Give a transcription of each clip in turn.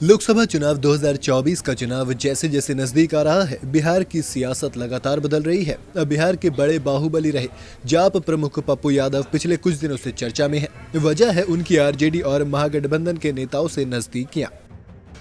लोकसभा चुनाव 2024 का चुनाव जैसे जैसे नजदीक आ रहा है, बिहार की सियासत लगातार बदल रही है। अब बिहार के बड़े बाहुबली रहे जाप प्रमुख पप्पू यादव पिछले कुछ दिनों से चर्चा में है। वजह है उनकी आरजेडी और महागठबंधन के नेताओं से नजदीकियां।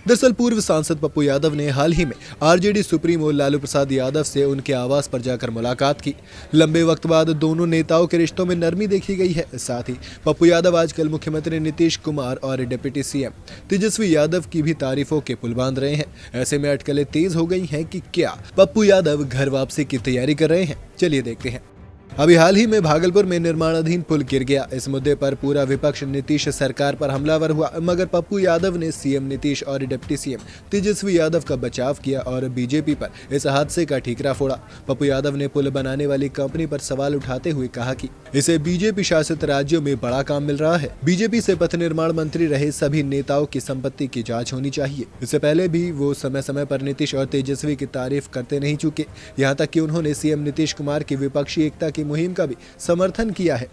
दरअसल पूर्व सांसद पप्पू यादव ने हाल ही में आरजेडी सुप्रीमो लालू प्रसाद यादव से उनके आवास पर जाकर मुलाकात की। लंबे वक्त बाद दोनों नेताओं के रिश्तों में नरमी देखी गई है। साथ ही पप्पू यादव आजकल मुख्यमंत्री नीतीश कुमार और डिप्टी सीएम तेजस्वी यादव की भी तारीफों के पुल बांध रहे हैं। ऐसे में अटकलें तेज हो गई हैं कि क्या पप्पू यादव घर वापसी की तैयारी कर रहे हैं। चलिए देखते हैं। अभी हाल ही में भागलपुर में निर्माणाधीन पुल गिर गया। इस मुद्दे पर पूरा विपक्ष नीतीश सरकार पर हमलावर हुआ, मगर पप्पू यादव ने सीएम नीतीश और डिप्टी सीएम तेजस्वी यादव का बचाव किया और बीजेपी पर इस हादसे का ठीकरा फोड़ा। पप्पू यादव ने पुल बनाने वाली कंपनी पर सवाल उठाते हुए कहा कि इसे बीजेपी शासित राज्यों में बड़ा काम मिल रहा है। बीजेपी से पथ निर्माण मंत्री रहे सभी नेताओं की संपत्ति की जाँच होनी चाहिए। इससे पहले भी वो समय समय पर नीतीश और तेजस्वी की तारीफ करते नहीं चुके, यहाँ तक कि उन्होंने सीएम नीतीश कुमार की विपक्षी एकता की मुहिम का भी समर्थन किया है।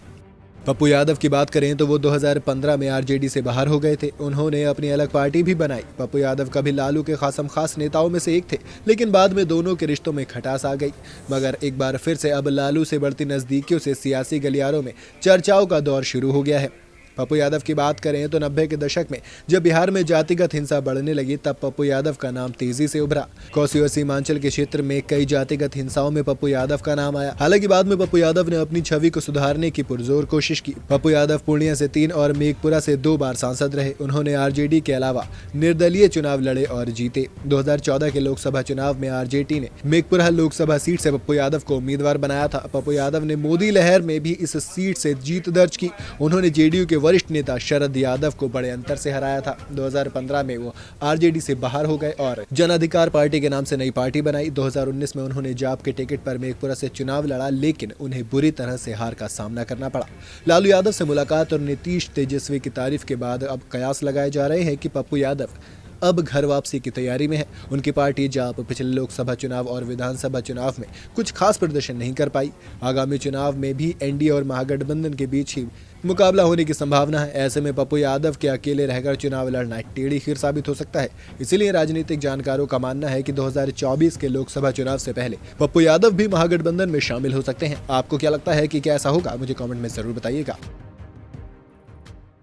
पप्पू यादव की बात करें तो वो 2015 में आरजेडी से बाहर हो गए थे। उन्होंने अपनी अलग पार्टी भी बनाई। पप्पू यादव कभी लालू के खास नेताओं में से एक थे, लेकिन बाद में दोनों के रिश्तों में खटास आ गई। मगर एक बार फिर से अब लालू से बढ़ती नजदीकियों से सियासी गलियारों में चर्चाओं का दौर शुरू हो गया है। पप्पू यादव की बात करें तो 90 के दशक में जब बिहार में जातिगत हिंसा बढ़ने लगी, तब पप्पू यादव का नाम तेजी से उभरा। कोसी और सीमांचल के क्षेत्र में कई जातिगत हिंसाओं में पप्पू यादव का नाम आया। हालांकि बाद में पप्पू यादव ने अपनी छवि को सुधारने की पुरजोर कोशिश की। पप्पू यादव पूर्णिया से 3 और मेघपुरा से 2 बार सांसद रहे। उन्होंने आरजेडी के अलावा निर्दलीय चुनाव लड़े और जीते। 2014 के लोकसभा चुनाव में आरजेडी ने मेघपुरा लोकसभा सीट से पप्पू यादव को उम्मीदवार बनाया था। पप्पू यादव ने मोदी लहर में भी इस सीट से जीत दर्ज की। उन्होंने जेडीयू के वरिष्ठ नेता शरद यादव को बड़े अंतर से हराया था। 2015 में वो आरजेडी से बाहर हो गए और जन अधिकार पार्टी के नाम से नई पार्टी बनाई। 2019 में उन्होंने जाप के टिकट पर मेघपुरा से चुनाव लड़ा, लेकिन उन्हें बुरी तरह से हार का सामना करना पड़ा। लालू यादव से मुलाकात और नीतीश तेजस्वी की तारीफ के बाद अब कयास लगाए जा रहे हैं कि पप्पू यादव अब घर वापसी की तैयारी में है। उनकी पार्टी जाप पिछले लोकसभा चुनाव और विधानसभा चुनाव में कुछ खास प्रदर्शन नहीं कर पाई। आगामी चुनाव में भी एनडीए और महागठबंधन के बीच ही मुकाबला होने की संभावना है। ऐसे में पप्पू यादव के अकेले रहकर चुनाव लड़ना टेढ़ी खीर साबित हो सकता है। इसीलिए राजनीतिक जानकारों का मानना है कि 2024 के लोकसभा चुनाव से पहले पप्पू यादव भी महागठबंधन में शामिल हो सकते हैं। आपको क्या लगता है कि क्या ऐसा होगा? मुझे कमेंट में जरूर बताइएगा।